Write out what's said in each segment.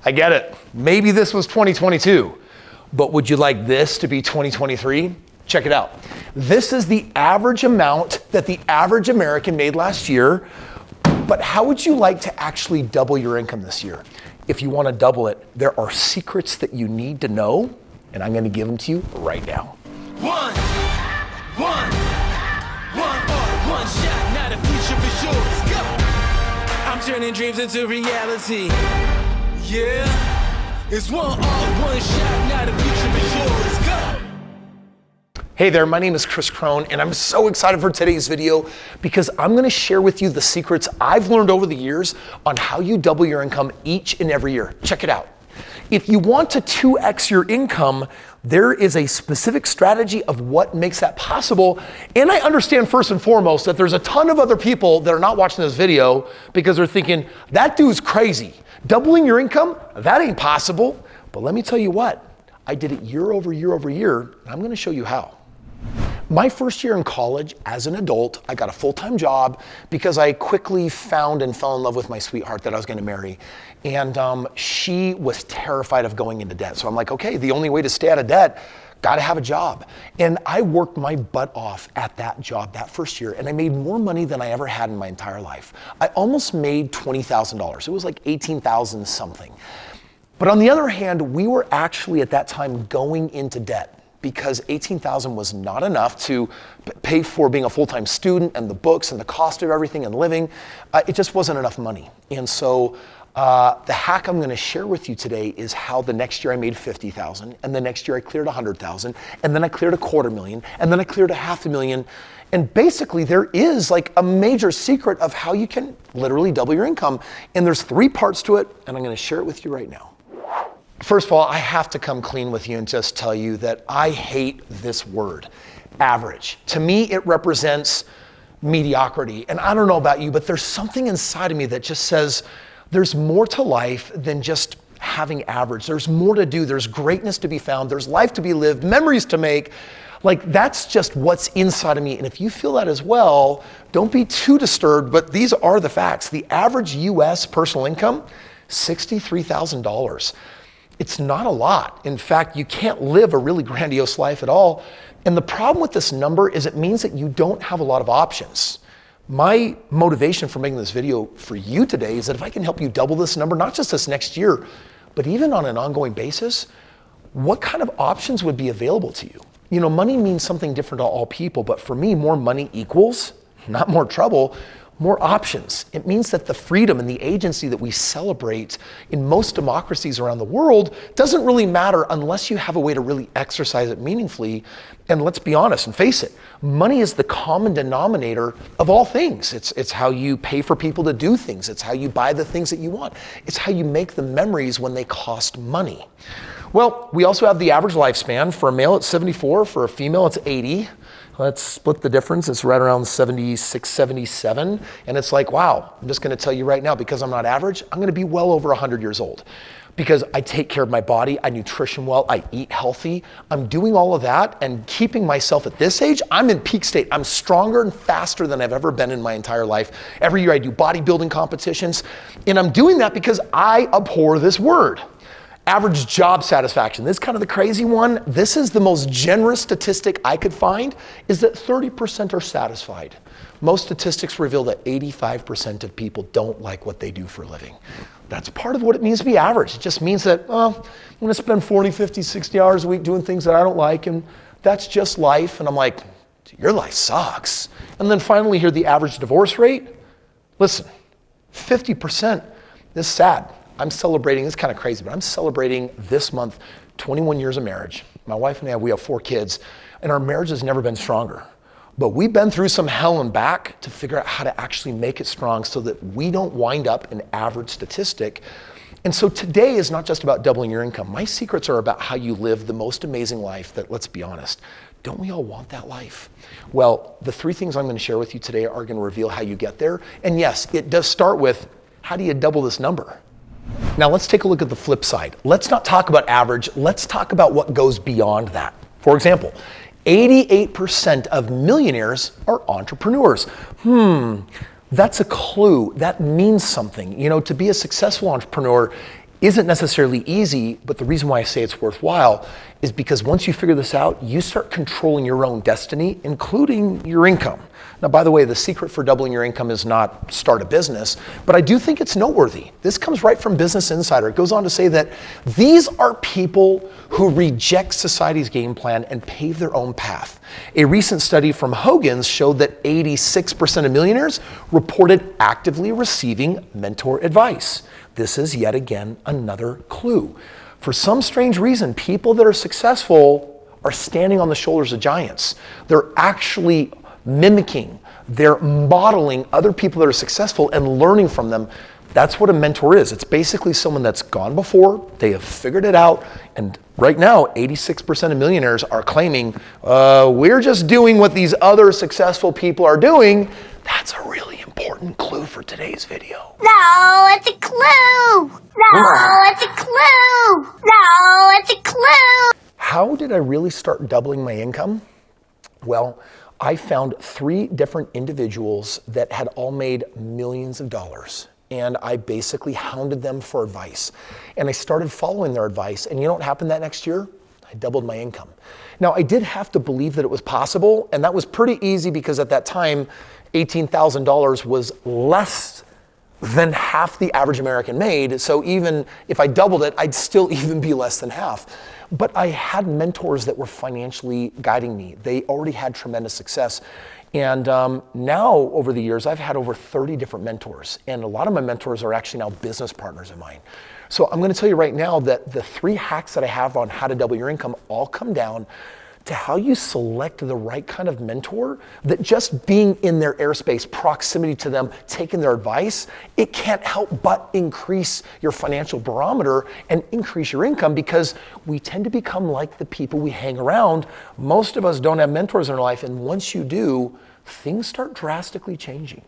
I get it. Maybe this was 2022, but would you like this to be 2023? Check it out. This is the average amount that the average American made last year, but how would you like to actually double your income this year? If you want to double it, there are secrets that you need to know, and I'm going to give them to you right now. One shot, now the future is yours. Go! I'm turning dreams into reality. Yeah, it's one shot, now the future is yours. Go! Hey there, my name is Kris Krohn, and I'm so excited for today's video because I'm going to share with you the secrets I've learned over the years on how you double your income each and every year. Check it out. If you want to 2x your income, there is a specific strategy of what makes that possible. And I understand first and foremost that there's a ton of other people that are not watching this video because they're thinking, that dude's crazy. Doubling your income? That ain't possible. But let me tell you what, I did it year over year over year, and I'm going to show you how. My first year in college as an adult, I got a full-time job because I quickly found and fell in love with my sweetheart that I was going to marry. And she was terrified of going into debt. So I'm like, okay, the only way to stay out of debt, got to have a job. And I worked my butt off at that job that first year, and I made more money than I ever had in my entire life. I almost made $20,000. It was like 18,000 something. But on the other hand, we were actually at that time going into debt, because 18,000 was not enough to pay for being a full-time student and the books and the cost of everything and living. It just wasn't enough money. And so the hack I'm going to share with you today is how the next year I made 50,000, and the next year I cleared 100,000, and then I cleared $250,000, and then I cleared $500,000. And basically there is like a major secret of how you can literally double your income. And there's 3 parts to it, and I'm going to share it with you right now. First of all, I have to come clean with you and just tell you that I hate this word, average. To me, it represents mediocrity. And I don't know about you, but there's something inside of me that just says there's more to life than just having average. There's more to do. There's greatness to be found. There's life to be lived, memories to make. Like, that's just what's inside of me. And if you feel that as well, don't be too disturbed, but these are the facts. The average US personal income, $63,000. It's not a lot. In fact, you can't live a really grandiose life at all. And the problem with this number is it means that you don't have a lot of options. My motivation for making this video for you today is that if I can help you double this number, not just this next year, but even on an ongoing basis, what kind of options would be available to you? You know, money means something different to all people, but for me, more money equals, not more trouble, more options. It means that the freedom and the agency that we celebrate in most democracies around the world doesn't really matter unless you have a way to really exercise it meaningfully. And let's be honest and face it, money is the common denominator of all things. It's how you pay for people to do things. It's how you buy the things that you want. It's how you make the memories when they cost money. Well, we also have the average lifespan. For a male, it's 74. For a female, it's 80. Let's split the difference. It's right around 76, 77. And it's like, wow, I'm just going to tell you right now, because I'm not average, I'm going to be well over 100 years old. Because I take care of my body, I nutrition well, I eat healthy. I'm doing all of that and keeping myself at this age, I'm in peak state. I'm stronger and faster than I've ever been in my entire life. Every year I do bodybuilding competitions. And I'm doing that because I abhor this word. Average job satisfaction. This is kind of the crazy one. This is the most generous statistic I could find, is that 30% are satisfied. Most statistics reveal that 85% of people don't like what they do for a living. That's part of what it means to be average. It just means that, I'm going to spend 40, 50, 60 hours a week doing things that I don't like, and that's just life. And I'm like, your life sucks. And then finally here, the average divorce rate. Listen, 50%. This is sad. I'm celebrating, it's kind of crazy, but I'm celebrating this month 21 years of marriage. My wife and I, we have 4 kids, and our marriage has never been stronger. But we've been through some hell and back to figure out how to actually make it strong so that we don't wind up an average statistic. And so today is not just about doubling your income. My secrets are about how you live the most amazing life that, let's be honest, don't we all want that life? Well, the 3 things I'm going to share with you today are going to reveal how you get there. And yes, it does start with, how do you double this number? Now let's take a look at the flip side. Let's not talk about average. Let's talk about what goes beyond that. For example, 88% of millionaires are entrepreneurs. That's a clue. That means something. You know, to be a successful entrepreneur isn't necessarily easy, but the reason why I say it's worthwhile is because once you figure this out, you start controlling your own destiny, including your income. Now, by the way, the secret for doubling your income is not start a business, but I do think it's noteworthy. This comes right from Business Insider. It goes on to say that these are people who reject society's game plan and pave their own path. A recent study from Hogan's showed that 86% of millionaires reported actively receiving mentor advice. This is yet again another clue. For some strange reason, people that are successful are standing on the shoulders of giants. They're actually mimicking, they're modeling other people that are successful and learning from them. That's what a mentor is. It's basically someone that's gone before, they have figured it out, and right now, 86% of millionaires are claiming, we're just doing what these other successful people are doing. That's a really important clue for today's video. No, it's a clue. No, it's a clue. No, it's a clue. How did I really start doubling my income? Well, I found 3 different individuals that had all made millions of dollars. And I basically hounded them for advice. And I started following their advice. And you know what happened that next year? I doubled my income. Now, I did have to believe that it was possible. And that was pretty easy because at that time, $18,000 was less than half the average American made. So even if I doubled it, I'd still even be less than half. But I had mentors that were financially guiding me. They already had tremendous success. And now, over the years, I've had over 30 different mentors. And a lot of my mentors are actually now business partners of mine. So I'm gonna tell you right now that the 3 hacks that I have on how to double your income all come down to how you select the right kind of mentor, that just being in their airspace, proximity to them, taking their advice, it can't help but increase your financial barometer and increase your income, because we tend to become like the people we hang around. Most of us don't have mentors in our life, and once you do, things start drastically changing.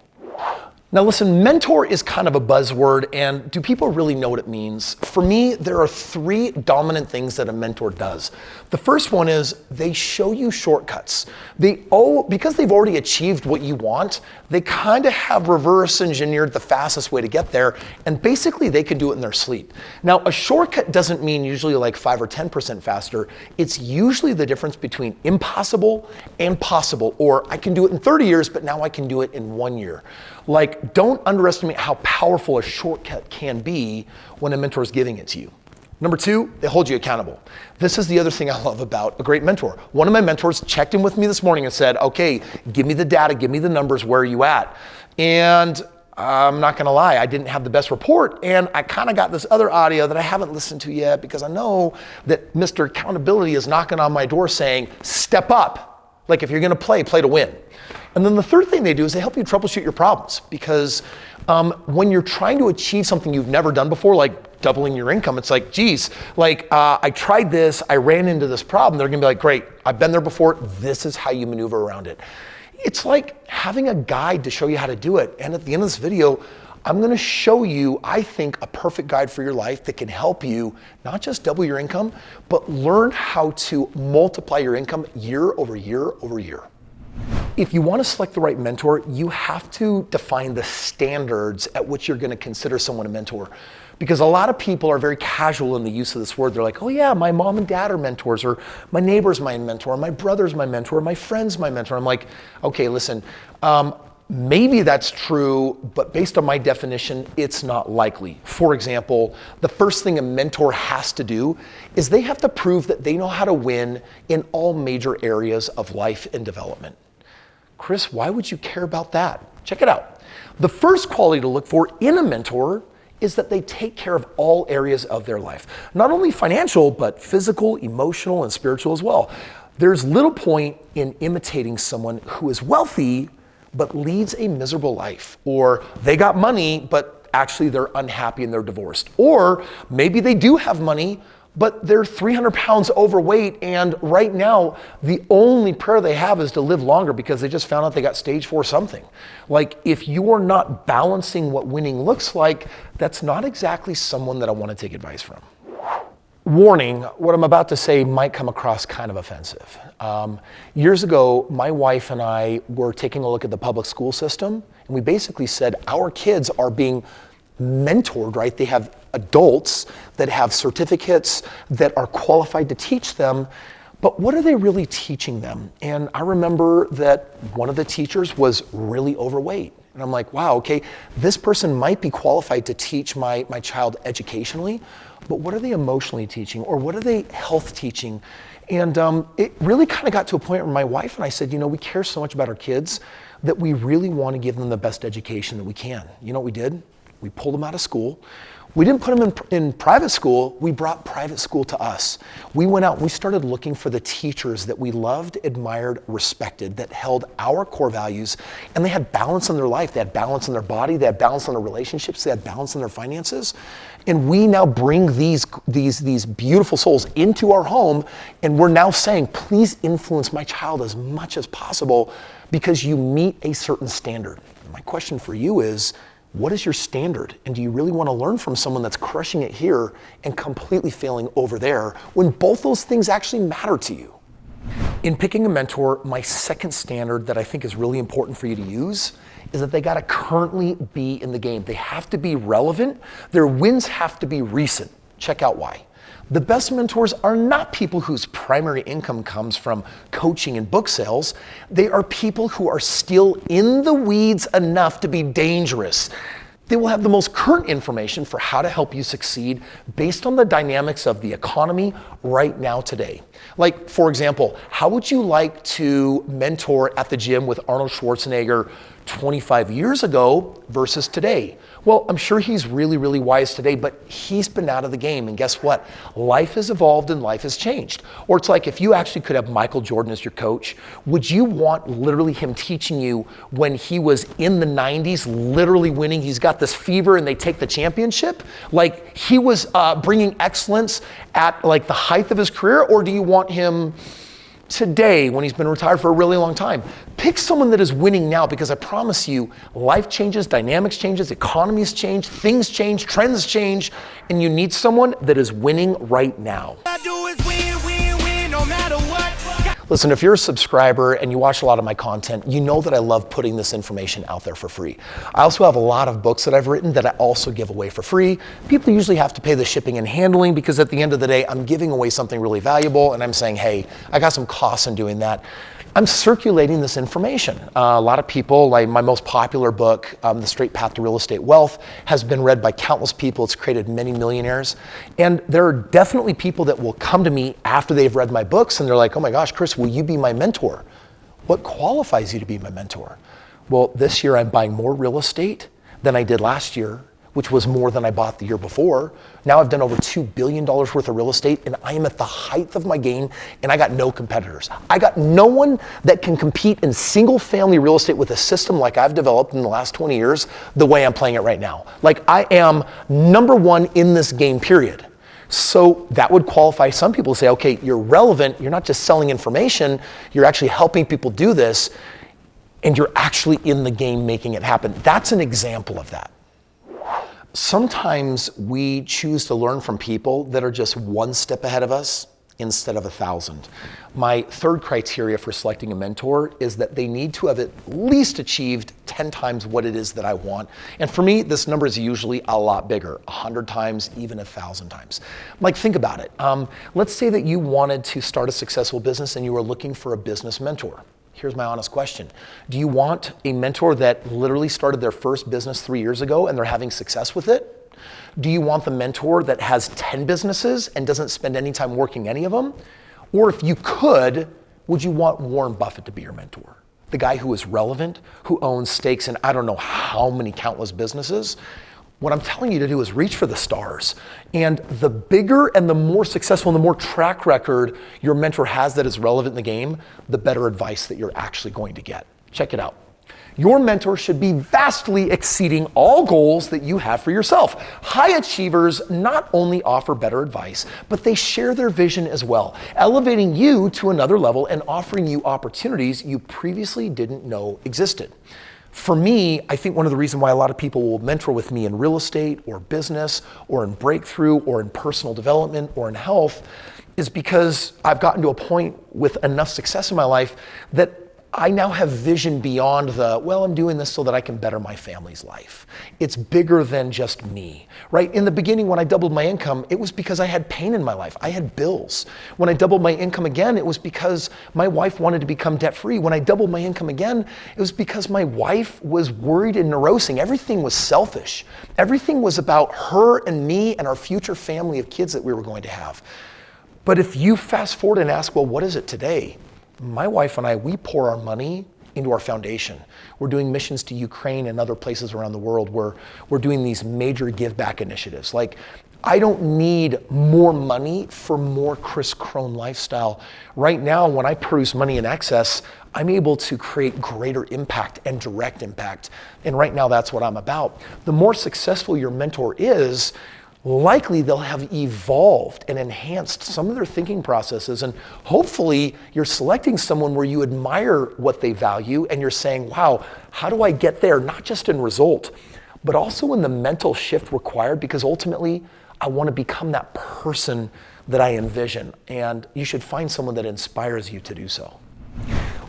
Now listen, mentor is kind of a buzzword, and do people really know what it means? For me, there are 3 dominant things that a mentor does. The first one is they show you shortcuts. Because they've already achieved what you want, they kind of have reverse engineered the fastest way to get there, and basically they can do it in their sleep. Now, a shortcut doesn't mean usually like 5 or 10% faster. It's usually the difference between impossible and possible, or I can do it in 30 years, but now I can do it in 1 year. Like, don't underestimate how powerful a shortcut can be when a mentor is giving it to you. Number 2, they hold you accountable. This is the other thing I love about a great mentor. One of my mentors checked in with me this morning and said, okay, give me the data, give me the numbers, where are you at? And I'm not gonna lie, I didn't have the best report, and I kind of got this other audio that I haven't listened to yet, because I know that Mr. Accountability is knocking on my door saying, step up. Like, if you're gonna play to win. And then the third thing they do is they help you troubleshoot your problems, because when you're trying to achieve something you've never done before, like doubling your income, it's like, geez, like I tried this, I ran into this problem. They're gonna be like, great, I've been there before. This is how you maneuver around it. It's like having a guide to show you how to do it. And at the end of this video, I'm gonna show you, I think, a perfect guide for your life that can help you not just double your income, but learn how to multiply your income year over year over year. If you want to select the right mentor, you have to define the standards at which you're going to consider someone a mentor. Because a lot of people are very casual in the use of this word. They're like, oh yeah, my mom and dad are mentors, or my neighbor's my mentor, my brother's my mentor, my friend's my mentor. I'm like, okay, listen, maybe that's true, but based on my definition, it's not likely. For example, the first thing a mentor has to do is they have to prove that they know how to win in all major areas of life and development. Kris, why would you care about that? Check it out. The first quality to look for in a mentor is that they take care of all areas of their life. Not only financial, but physical, emotional, and spiritual as well. There's little point in imitating someone who is wealthy, but leads a miserable life. Or they got money, but actually they're unhappy and they're divorced. Or maybe they do have money, but they're 300 pounds overweight, and right now, the only prayer they have is to live longer because they just found out they got stage 4 something. Like, if you are not balancing what winning looks like, that's not exactly someone that I want to take advice from. Warning, what I'm about to say might come across kind of offensive. Years ago, my wife and I were taking a look at the public school system, and we basically said our kids are being mentored, right? They have adults that have certificates that are qualified to teach them, but what are they really teaching them? And I remember that one of the teachers was really overweight. And I'm like, wow, okay, this person might be qualified to teach my child educationally, but what are they emotionally teaching, or what are they health teaching? And it really kind of got to a point where my wife and I said, we care so much about our kids that we really want to give them the best education that we can. You know what we did? We pulled them out of school. We didn't put them in private school. We brought private school to us. We went out and we started looking for the teachers that we loved, admired, respected, that held our core values, and they had balance in their life. They had balance in their body. They had balance in their relationships. They had balance in their finances. And we now bring these beautiful souls into our home, and we're now saying, please influence my child as much as possible because you meet a certain standard. My question for you is, what is your standard? And do you really want to learn from someone that's crushing it here and completely failing over there when both those things actually matter to you? In picking a mentor, my second standard that I think is really important for you to use is that they got to currently be in the game. They have to be relevant. Their wins have to be recent. Check out why. The best mentors are not people whose primary income comes from coaching and book sales. They are people who are still in the weeds enough to be dangerous. They will have the most current information for how to help you succeed based on the dynamics of the economy right now today. Like, for example, how would you like to mentor at the gym with Arnold Schwarzenegger 25 years ago versus today? Well, I'm sure he's really, really wise today, but he's been out of the game. And guess what? Life has evolved and life has changed. Or it's like if you actually could have Michael Jordan as your coach, would you want literally him teaching you when he was in the 90s, literally winning? He's got this fever and they take the championship. Like he was bringing excellence at like the height of his career, or do you want him today when he's been retired for a really long time? Pick someone that is winning now, because I promise you, life changes, dynamics changes, economies change, things change, trends change, and you need someone that is winning right now. I do is win, win, win, no matter what. Listen, if you're a subscriber and you watch a lot of my content, you know that I love putting this information out there for free. I also have a lot of books that I've written that I also give away for free. People usually have to pay the shipping and handling because at the end of the day, I'm giving away something really valuable and I'm saying, hey, I got some costs in doing that. I'm circulating this information. A lot of people, like my most popular book, The Strait Path to Real Estate Wealth, has been read by countless people. It's created many millionaires. And there are definitely people that will come to me after they've read my books and they're like, oh my gosh, Kris, will you be my mentor? What qualifies you to be my mentor? Well, this year I'm buying more real estate than I did last year, which was more than I bought the year before. Now I've done over $2 billion worth of real estate and I am at the height of my game and I got no competitors. I got no one that can compete in single family real estate with a system like I've developed in the last 20 years the way I'm playing it right now. Like I am number one in this game, period. So that would qualify some people to say, okay, you're relevant, you're not just selling information, you're actually helping people do this and you're actually in the game making it happen. That's an example of that. Sometimes we choose to learn from people that are just one step ahead of us instead of 1,000. My third criteria for selecting a mentor is that they need to have at least achieved 10 times what it is that I want. And for me, this number is usually a lot bigger, 100 times, even 1,000 times. Like, think about it. Let's say that you wanted to start a successful business and you were looking for a business mentor. Here's my honest question. Do you want a mentor that literally started their first business 3 years ago and they're having success with it? Do you want the mentor that has 10 businesses and doesn't spend any time working any of them? Or if you could, would you want Warren Buffett to be your mentor? The guy who is relevant, who owns stakes in I don't know how many countless businesses? What I'm telling you to do is reach for the stars. And the bigger and the more successful and the more track record your mentor has that is relevant in the game, the better advice that you're actually going to get. Check it out. Your mentor should be vastly exceeding all goals that you have for yourself. High achievers not only offer better advice, but they share their vision as well, elevating you to another level and offering you opportunities you previously didn't know existed. For me, I think one of the reasons why a lot of people will mentor with me in real estate or business or in breakthrough or in personal development or in health is because I've gotten to a point with enough success in my life that I now have vision beyond well, I'm doing this so that I can better my family's life. It's bigger than just me, right? In the beginning, when I doubled my income, it was because I had pain in my life. I had bills. When I doubled my income again, it was because my wife wanted to become debt-free. When I doubled my income again, it was because my wife was worried and neurosing. Everything was selfish. Everything was about her and me and our future family of kids that we were going to have. But if you fast forward and ask, well, what is it today? My wife and I, we pour our money into our foundation. We're doing missions to Ukraine and other places around the world where we're doing these major give back initiatives. Like, I don't need more money for more Kris Krohn lifestyle. Right now, when I produce money in excess, I'm able to create greater impact and direct impact. And right now, that's what I'm about. The more successful your mentor is, likely they'll have evolved and enhanced some of their thinking processes. And hopefully you're selecting someone where you admire what they value and you're saying, wow, how do I get there? Not just in result, but also in the mental shift required, because ultimately I want to become that person that I envision. And you should find someone that inspires you to do so.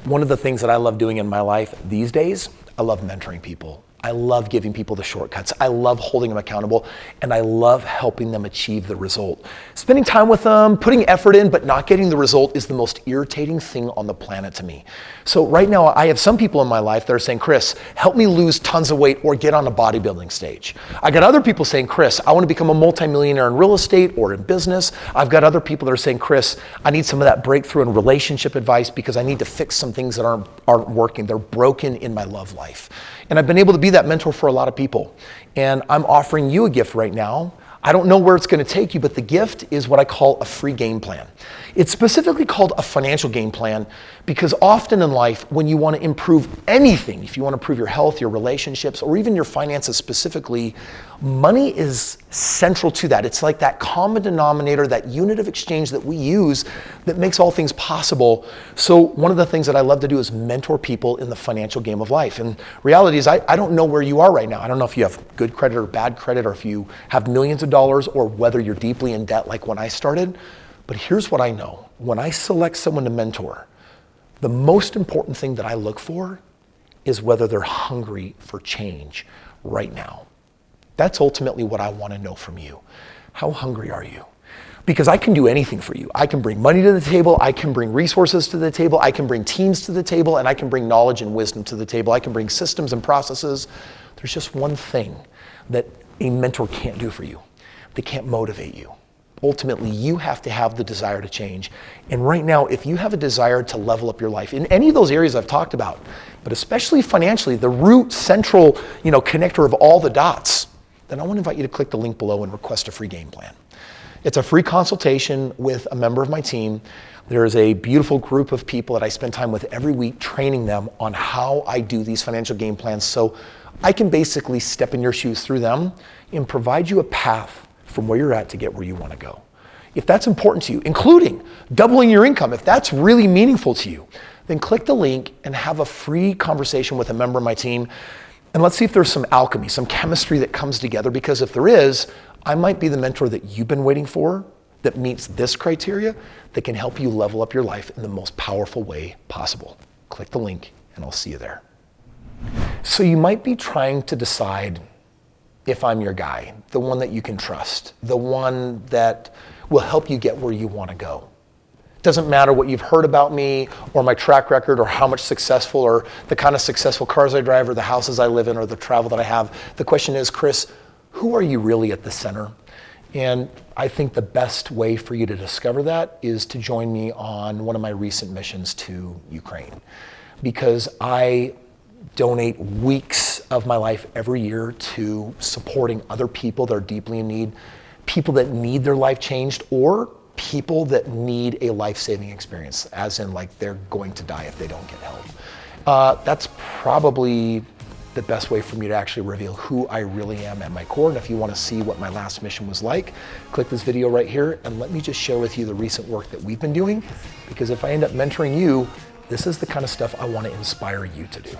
One of the things that I love doing in my life these days, I love mentoring people. I love giving people the shortcuts. I love holding them accountable, and I love helping them achieve the result. Spending time with them, putting effort in, but not getting the result is the most irritating thing on the planet to me. So right now, I have some people in my life that are saying, Kris, help me lose tons of weight or get on a bodybuilding stage. I got other people saying, Kris, I want to become a multimillionaire in real estate or in business. I've got other people that are saying, Kris, I need some of that breakthrough in relationship advice because I need to fix some things that aren't working. They're broken in my love life. And I've been able to be that mentor for a lot of people. And I'm offering you a gift right now. I don't know where it's going to take you, but the gift is what I call a free game plan. It's specifically called a financial game plan because often in life, when you want to improve anything, if you want to improve your health, your relationships, or even your finances specifically, money is central to that. It's like that common denominator, that unit of exchange that we use that makes all things possible. So one of the things that I love to do is mentor people in the financial game of life. And reality is I don't know where you are right now. I don't know if you have good credit or bad credit, or if you have millions of dollars, or whether you're deeply in debt like when I started. But here's what I know. When I select someone to mentor, the most important thing that I look for is whether they're hungry for change right now. That's ultimately what I want to know from you. How hungry are you? Because I can do anything for you. I can bring money to the table. I can bring resources to the table. I can bring teams to the table, and I can bring knowledge and wisdom to the table. I can bring systems and processes. There's just one thing that a mentor can't do for you. They can't motivate you. Ultimately, you have to have the desire to change. And right now, if you have a desire to level up your life in any of those areas I've talked about, but especially financially, the root central, connector of all the dots, then I want to invite you to click the link below and request a free game plan. It's a free consultation with a member of my team. There is a beautiful group of people that I spend time with every week training them on how I do these financial game plans, so I can basically step in your shoes through them and provide you a path from where you're at to get where you want to go. If that's important to you, including doubling your income, if that's really meaningful to you, then click the link and have a free conversation with a member of my team. And let's see if there's some alchemy, some chemistry that comes together, because if there is, I might be the mentor that you've been waiting for that meets this criteria that can help you level up your life in the most powerful way possible. Click the link and I'll see you there. So you might be trying to decide if I'm your guy, the one that you can trust, the one that will help you get where you want to go. It doesn't matter what you've heard about me or my track record or how much successful or the kind of successful cars I drive or the houses I live in or the travel that I have. The question is, Kris, who are you really at the center? And I think the best way for you to discover that is to join me on one of my recent missions to Ukraine, because I donate weeks of my life every year to supporting other people that are deeply in need, people that need their life changed, or people that need a life-saving experience, as in like they're going to die if they don't get help. That's probably the best way for me to actually reveal who I really am at my core. And if you want to see what my last mission was like, click this video right here and let me just share with you the recent work that we've been doing, because if I end up mentoring you, this is the kind of stuff I want to inspire you to do.